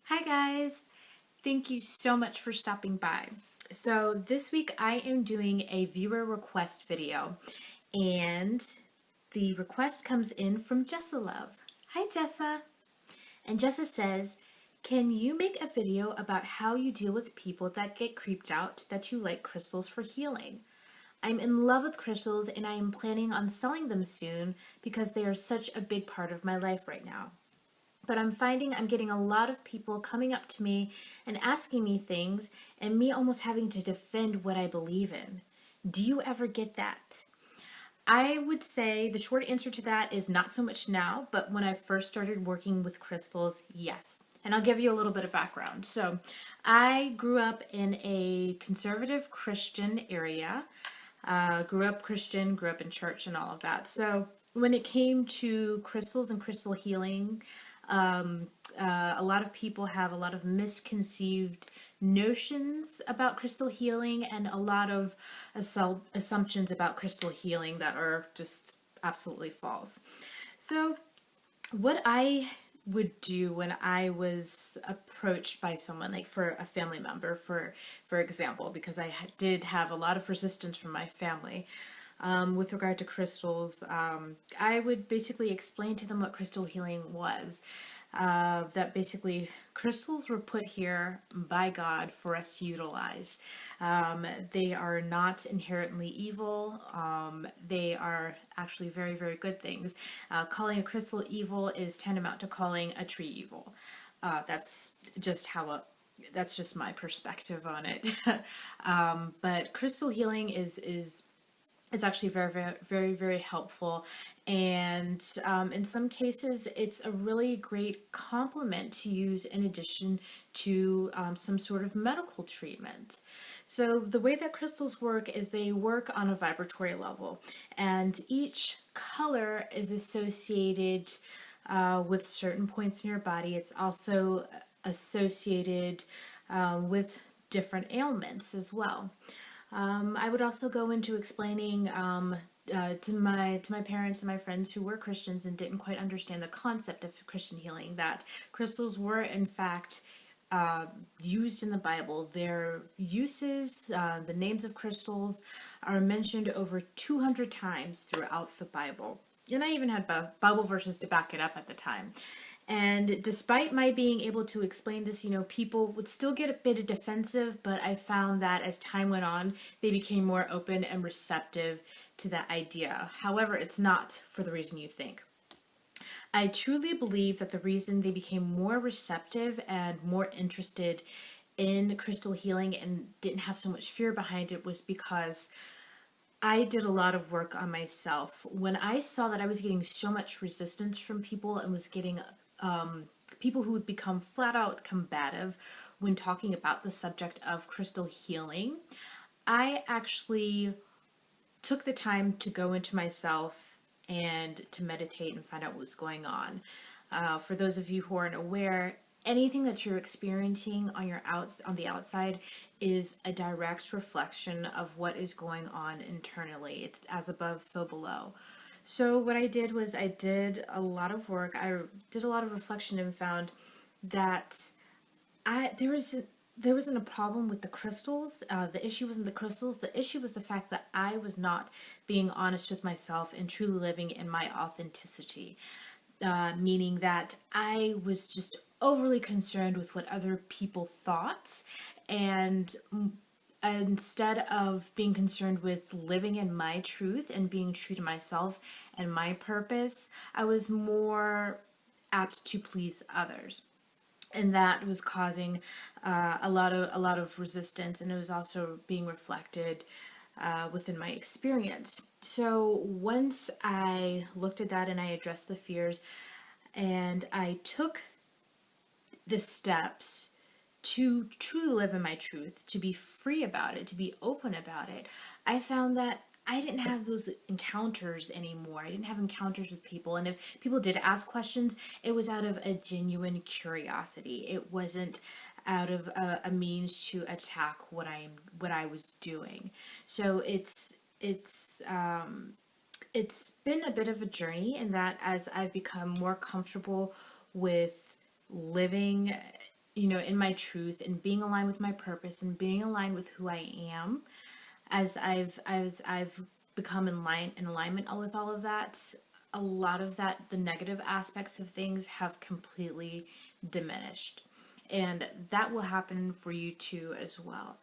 Hi guys, thank you so much for stopping by. So this week I am doing a viewer request video and the request comes in from Jessa Love. Hi Jessa. And Jessa says, can you make a video about how you deal with people that get creeped out that you like crystals for healing? I'm in love with crystals and I am planning on selling them soon because they are such a big part of my life right now. But I'm finding I'm getting a lot of people coming up to me and asking me things and me almost having to defend what I believe in. Do you ever get that? I would say the short answer to that is not so much now, but when I first started working with crystals, yes. And I'll give you a little bit of background. So, I grew up in a conservative Christian area. Grew up Christian, grew up in church and all of that. So, when it came to crystals and crystal healing, a lot of people have a lot of misconceived notions about crystal healing and a lot of assumptions about crystal healing that are just absolutely false. So, what I would do when I was approached by someone, like for a family member, for example, because I did have a lot of resistance from my family with regard to crystals, I would basically explain to them what crystal healing was. That basically crystals were put here by God for us to utilize. They are not inherently evil. They are actually very, very good things. Calling a crystal evil is tantamount to calling a tree evil. That's just that's just my perspective on it. But crystal healing is actually very, very, very, very helpful. And in some cases, it's a really great complement to use in addition to some sort of medical treatment. So, the way that crystals work is they work on a vibratory level, and each color is associated with certain points in your body. It's also associated with different ailments as well. I would also go into explaining to my parents and my friends who were Christians and didn't quite understand the concept of Christian healing that crystals were in fact used in the Bible. Their uses, the names of crystals, are mentioned over 200 times throughout the Bible. And I even had Bible verses to back it up at the time. And despite my being able to explain this, people would still get a bit defensive, but I found that as time went on, they became more open and receptive to that idea. However, it's not for the reason you think. I truly believe that the reason they became more receptive and more interested in crystal healing and didn't have so much fear behind it was because I did a lot of work on myself. When I saw that I was getting so much resistance from people and was getting people who would become flat out combative when talking about the subject of crystal healing, I actually took the time to go into myself and to meditate and find out what was going on. For those of you who aren't aware, anything that you're experiencing on the outside is a direct reflection of what is going on internally. It's as above, so below. So what I did was I did a lot of work. I did a lot of reflection and found that there wasn't a problem with the crystals. The issue wasn't the crystals. The issue was the fact that I was not being honest with myself and truly living in my authenticity. Meaning that I was just overly concerned with what other people thought, and instead of being concerned with living in my truth and being true to myself and my purpose, I was more apt to please others, and that was causing a lot of resistance, and it was also being reflected within my experience. So once I looked at that and I addressed the fears, and I took the steps to truly live in my truth, to be free about it, to be open about it, I found that I didn't have those encounters anymore. I didn't have encounters with people. And if people did ask questions, it was out of a genuine curiosity. It wasn't out of a means to attack what I was doing. So it's been a bit of a journey in that as I've become more comfortable with living in my truth and being aligned with my purpose and being aligned with who I am, as I've become in alignment with all of that, a lot of that, the negative aspects of things have completely diminished. And that will happen for you too as well.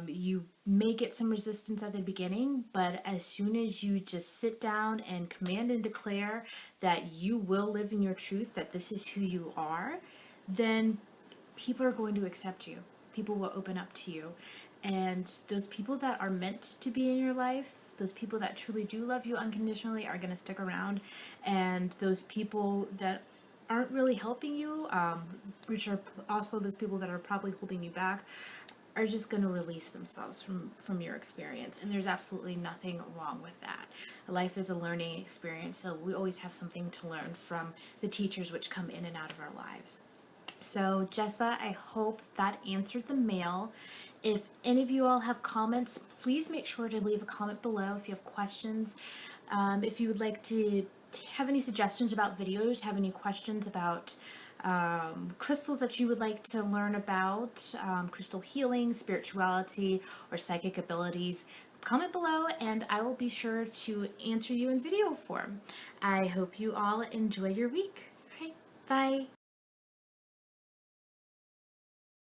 You may get some resistance at the beginning, but as soon as you just sit down and command and declare that you will live in your truth, that this is who you are, then people are going to accept you. People will open up to you. And those people that are meant to be in your life, those people that truly do love you unconditionally, are going to stick around. And those people that aren't really helping you, which are also those people that are probably holding you back, are just going to release themselves from your experience. And there's absolutely nothing wrong with that. Life is a learning experience, so we always have something to learn from the teachers which come in and out of our lives. So, Jessa, I hope that answered the mail. If any of you all have comments, please make sure to leave a comment below if you have questions. If you would like to have any suggestions about videos, have any questions about crystals that you would like to learn about, crystal healing, spirituality, or psychic abilities, comment below and I will be sure to answer you in video form. I hope you all enjoy your week. All right, bye.